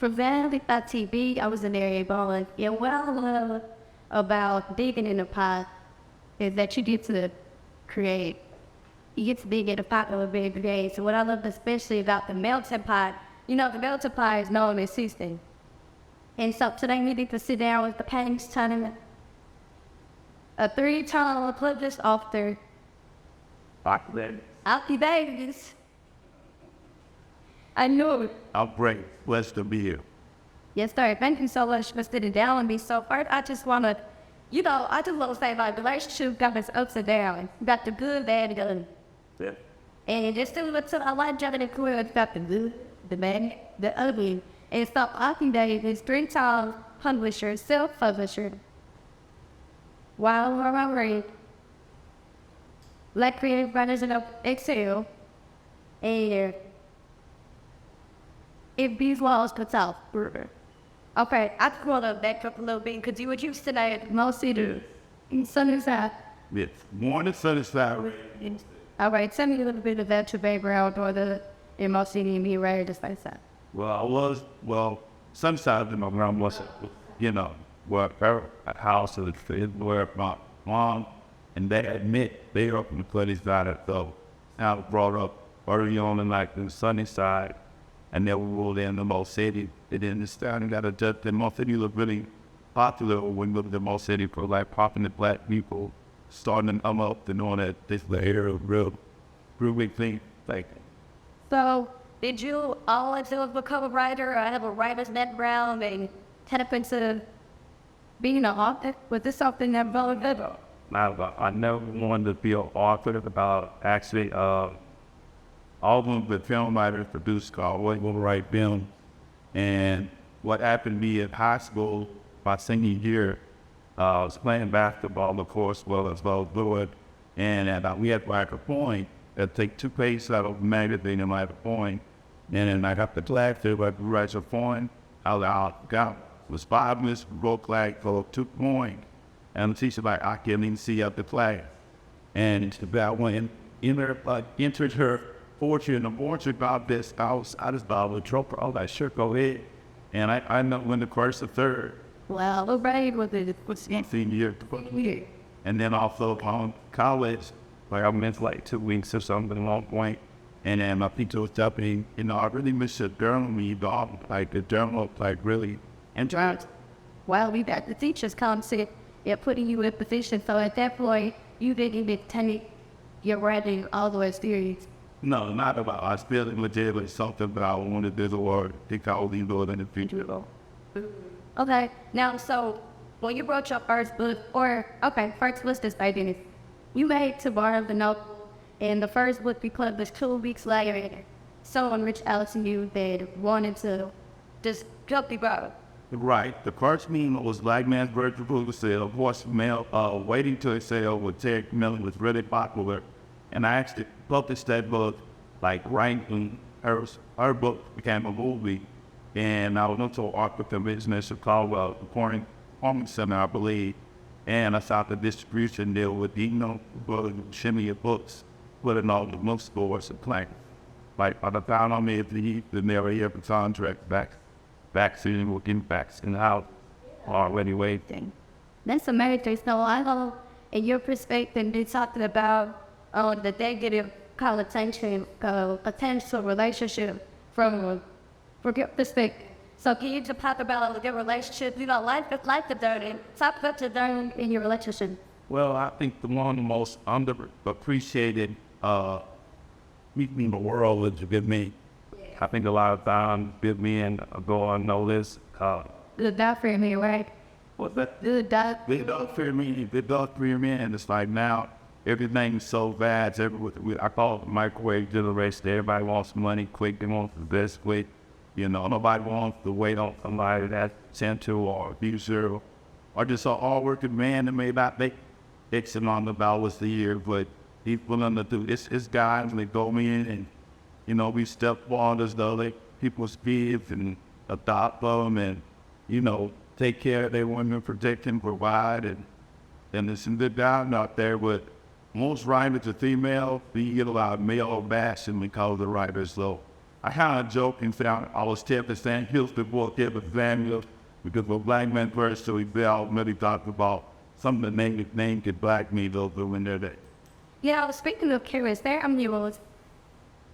prevented by TV. I was in there going, yeah, what I love about digging in the pot is that you get to create. You get to dig in the pot of a big day. So what I love especially about the melting pot, the melting pot is known as seasoning. And so today we need to sit down with the paints tournament. A 3-time Olympic author, Akie Davis. I knew it. I'm great. Blessed to be here. Yes, sir. Thank you so much for sitting down with me. So first, I just want to, I just want to say, like, relationship got its ups and downs. You got the good, bad, and the ugly. Yeah. And just similar to, I like jumping in career, it's got the good, the bad, the ugly. And so Akie Davis, 3-time publisher, self-publisher. While we're read, Black creative writers in Excel, and if these walls could out. Okay, I just want to back up a little bit because you were used to that most cities in Sunnyside. Yes, more than Sunnyside. All right, tell me a little bit about your background or the in most city and be ready to Sunnyside. Well, Sunnyside in my ground was, where her house is where my mom and dad met. They were from the Sunnyside, so I was brought up early on in the Sunnyside. And then we rolled in the most city. And then it started that the most city was really popular when we lived in most city for popping the black people starting to come up and all that. This layer of real big thing. So, did you always become a writer or have a writer's background and tap into being an author? Was this something that really good? I never wanted to be an author about actually all of them, the film writers produced called What Will Write Film. And what happened to me in high school, my senior year, I was playing basketball, of course, well as fluid. And we had to write a poem. I'd take 2 pages out of a magazine and write a poem. And then I got the class there, I write a poem. I got was 5 minutes, broke for 2 poems. And the teacher I can't even see out the class. And it's about when entered her fortune and abortion about this. I just thought I was trouble. I was like, sure, go ahead. And I know when the first or third. Well, what grade was it? Senior year. And then also college, I went 2 weeks or something at one point. And then my teacher was telling me, I really miss the journal when you got the journal, really. And well, we got the teachers come sit, putting you in a position. So at that point, you didn't even take your writing all the way serious. No, not about. I still legitimately something that I wanted to do or think I would do it in the future. Okay, now so when you wrote your first book, first let's just say this. You made To Borrow the Novel, and the first book we published 2 weeks later. Someone reached out to you that wanted to just help you out. Right. The first meme was Black Man's Virtual Book Sale. Voicemail, Waiting to Excel with Terry Miller was really popular. And I actually published that book, right when her book became a movie. And I was into an art convention in Chicago, the Performing Center, I believe. And I saw the distribution deal with Shimmy Books, putting all the bookstores and playing. By the time I made the never ever contract back soon, we'll get back in the house already waiting. That's amazing. So I know in your perspective, you're talking about the negative connotation, potential relationship from your perspective. So can you just talk about the relationship, like the dirty, talk about the dirty in your relationship? Well, I think one of the most underappreciated meeting in the world is with me. I think a lot of times with me and go unnoticed. The dog for me, right? What's that? The dog. The dog for me. The dog for me, and it's now everything's so bad. I call it the microwave generation. Everybody wants money quick. They want the best quick. Nobody wants to wait on somebody that's gentle or abuser or just an hard-working man that may not make X amount of dollars a year, but he's willing to do this. His guys, they go in and, we step on the other people's kids and adopt them and, take care of their women, protect them, provide. And there's some good guys out there, but most writers are female. You get a lot of male bashing because the writers, so I kind of joke and say I was 10% Hills before 10% Hills because when black men first so we all really talked about something that named it black me those when they're there. Yeah, speaking of curious, there was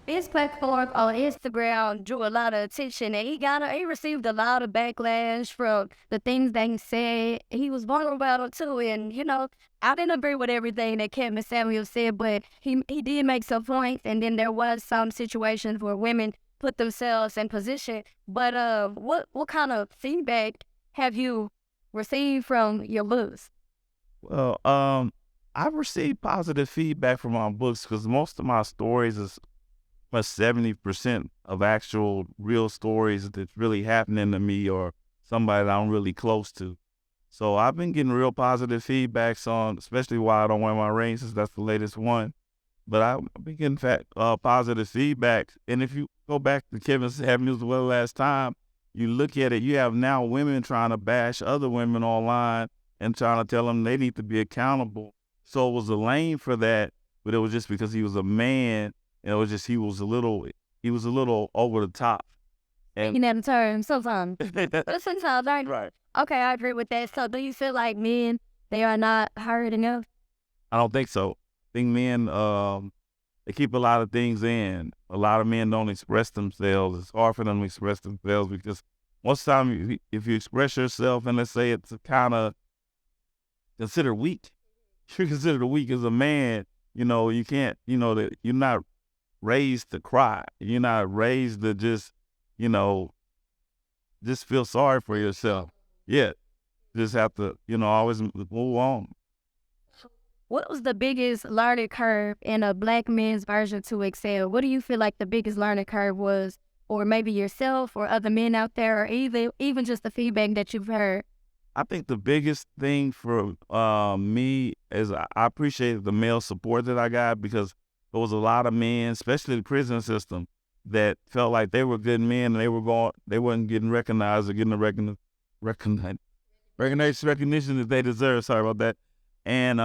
his platform on Instagram drew a lot of attention, and he received a lot of backlash from the things that he said. He was vulnerable about it too, and I didn't agree with everything that Kevin Samuel said, but he did make some points, and then there was some situations where women put themselves in position. But what kind of feedback have you received from your books? Well, I've received positive feedback from my books because most of my stories is 70% of actual real stories that's really happening to me or somebody that I'm really close to. So I've been getting real positive feedbacks on, especially why I don't wear my ring since that's the latest one. But I've been getting positive feedback. And if you go back to Kevin Samuels well last time, you look at it, you have now women trying to bash other women online and trying to tell them they need to be accountable. So it was a lane for that, but it was just because he was a man. And it was just he was a little over the top. And you never turn sometimes. But sometimes, Right. Okay, I agree with that. So do you feel like men, they are not heard enough? I don't think so. I think men they keep a lot of things in. A lot of men don't express themselves. It's hard for them to express themselves because most of the time if you express yourself and let's say it's kind of considered weak, you're considered weak as a man, you can't, that you're not raised to cry. You're not raised to just feel sorry for yourself. Yeah. Just have to, always move on. What was the biggest learning curve in a black man's version to excel? What do you feel like the biggest learning curve was? Or maybe yourself or other men out there, or even just the feedback that you've heard? I think the biggest thing for me is I appreciated the male support that I got because there was a lot of men, especially the prison system, that felt like they were good men and they weren't getting recognized or getting the recognition that they deserve. Sorry about that. And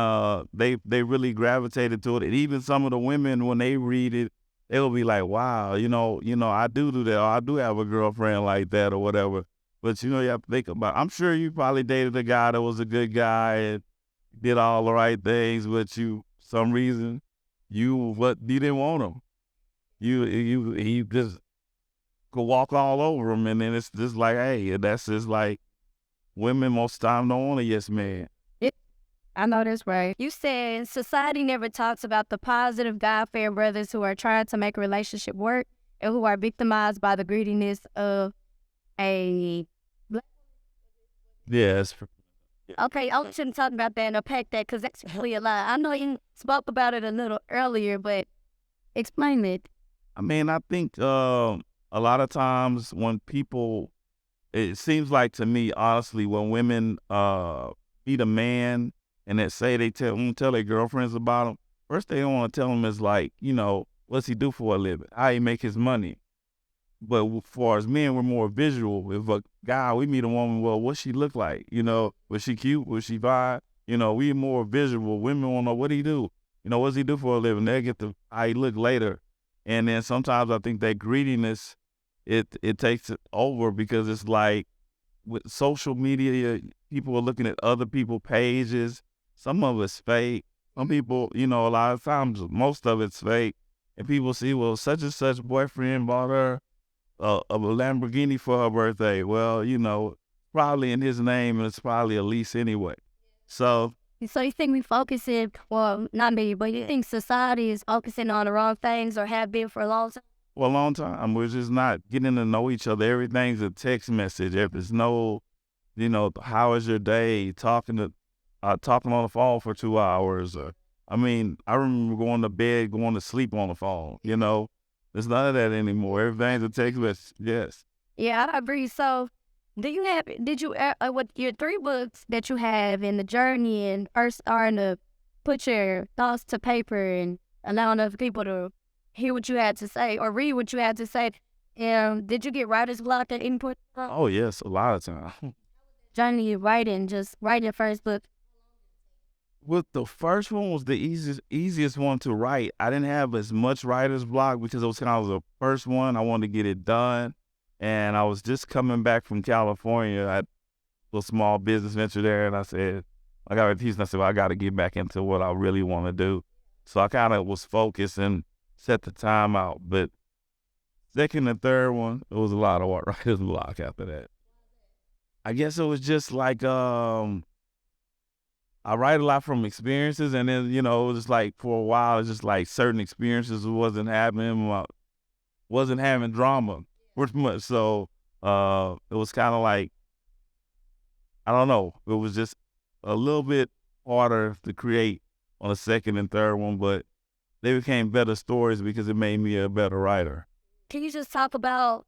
they really gravitated to it. And even some of the women, when they read it, they'll be like, wow, I do that, or I do have a girlfriend like that or whatever. But you have to think about, I'm sure you probably dated a guy that was a good guy and did all the right things, but some reason, you didn't want him. He just could walk all over him, and then it's just like, hey, that's just like women most time don't want a yes man. I know that's right. You said society never talks about the positive God-fearing brothers who are trying to make a relationship work and who are victimized by the greediness of a black. Yes. Okay, I shouldn't talk about that and unpack that because that's really a lot. I know you spoke about it a little earlier, but explain it. I mean, I think a lot of times when people, it seems like to me, honestly, when women meet a man and they tell their girlfriends about him, first they don't want to tell them is like, what's he do for a living? How he make his money? But as far as men, we're more visual. If a guy, we meet a woman, well, what she look like? Was she cute? Was she fine? We more visual. Women want to know what he do. What does he do for a living? They get to how he look later. And then sometimes I think that greediness, it takes it over because it's like with social media, people are looking at other people's pages. Some of it's fake. Some people, a lot of times, most of it's fake. And people see, well, such and such boyfriend bought her a Lamborghini for her birthday. Well, probably in his name, and it's probably a lease anyway. So you think we focusing, well, not me, but you think society is focusing on the wrong things or have been for a long time? For a long time. We're just not getting to know each other. Everything's a text message. If there's no, how is your day? Talking on the phone for 2 hours. I remember going to bed, going to sleep on the phone. There's none of that anymore. Everything's a text message. Yes. Yeah, I agree. So, did you, with your 3 books that you have in the journey and first starting to put your thoughts to paper and allowing other people to hear what you had to say or read what you had to say, did you get writer's block at any point? Oh, yes, a lot of time. Journey of writing, just write your first book. With the first one was the easiest one to write. I didn't have as much writer's block because it was kind of the first one. I wanted to get it done. And I was just coming back from California. I had a little small business venture there, and I said, I got a piece, and I said, well, I got to get back into what I really want to do. So I kind of was focused and set the time out. But second and third one, it was a lot of writer's block after that. I guess it was just like I write a lot from experiences, and then, it was just like for a while, it's just like certain experiences wasn't happening, wasn't having drama pretty much. So it was kind of like, I don't know, it was just a little bit harder to create on the second and third one, but they became better stories because it made me a better writer. Can you just talk about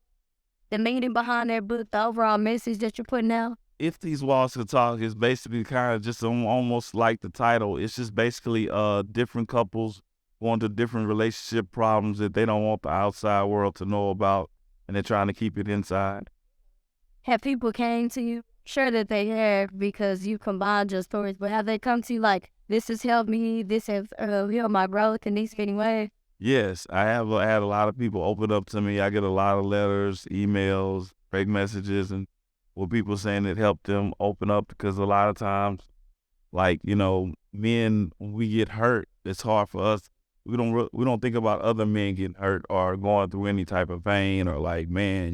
the meaning behind that book, the overall message that you're putting out? If These Walls Could Talk is basically kind of just almost like the title. It's just basically different couples going through different relationship problems that they don't want the outside world to know about, and they're trying to keep it inside. Have people came to you? Sure that they have, because you combined your stories, but have they come to you like, this has helped me, this has helped my growth in these getting ways? Yes, I have had a lot of people open up to me. I get a lot of letters, emails, fake messages, and with people saying it helped them open up, because a lot of times, like, men, when we get hurt, it's hard for us. We don't think about other men getting hurt or going through any type of pain, or like, man,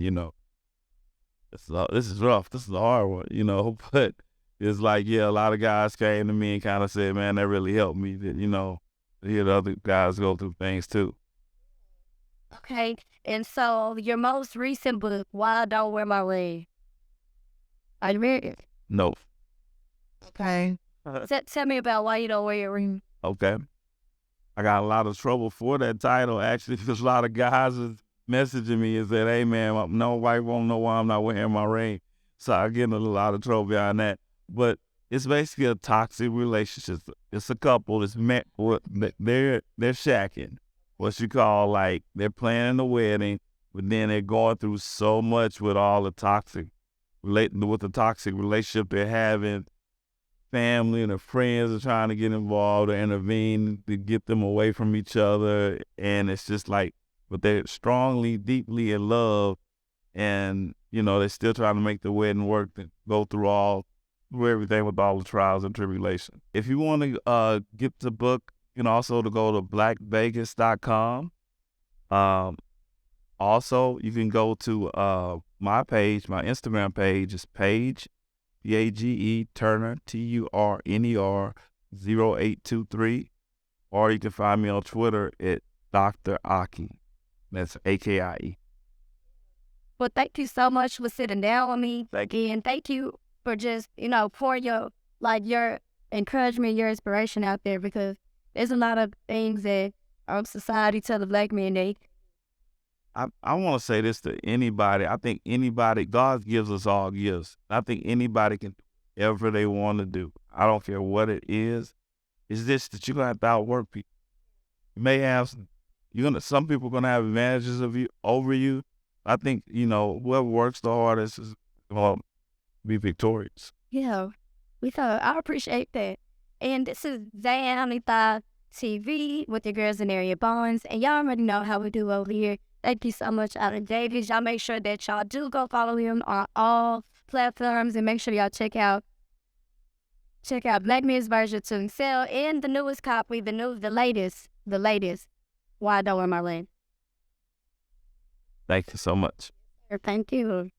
this is rough. This is a hard one, but it's like, yeah, a lot of guys came to me and kind of said, man, that really helped me, that, to hear the other guys go through things too. Okay, and so your most recent book, Why I Don't Wear My Ring. Are you ready? No. Okay. Tell me about why you don't wear your ring. Okay. I got a lot of trouble for that title, actually, because a lot of guys is messaging me and said, hey, man, no wife won't know why I'm not wearing my ring. So I get in a lot of trouble behind that. But it's basically a toxic relationship. It's a couple that's met, they're shacking, what you call, like, they're planning a wedding, but then they're going through so much with all the toxic relationship they're having. Family and their friends are trying to get involved or intervene to get them away from each other. And it's just like, but they're strongly, deeply in love, and, they're still trying to make the wedding work, and go through everything with all the trials and tribulations. If you want to get the book, you can also go to blackvegas.com. Also, you can go to my page. My Instagram page is Page, Page Turner, Turner 0823, or you can find me on Twitter at Dr. Akie. That's AKIE. Well, thank you so much for sitting down with me. And thank you for just, pouring your encouragement, your inspiration out there, because there's a lot of things that our society tell the black men I want to say this to anybody. I think anybody, God gives us all gifts. I think anybody can do whatever they want to do. I don't care what it is. It's just that you're going to have to outwork people. You may have, some people are going to have advantages over you. I think, whoever works the hardest is going to be victorious. Yeah, I appreciate that. And this is Zay TV with your girls in Area Bonds. And y'all already know how we do over here. Thank you so much, Akie Davis. Y'all make sure that y'all do go follow him on all platforms, and make sure y'all check out Black Men's Version to Excel and the newest copy, the latest, Why I Don't Wear My Ring. Thank you so much. Thank you.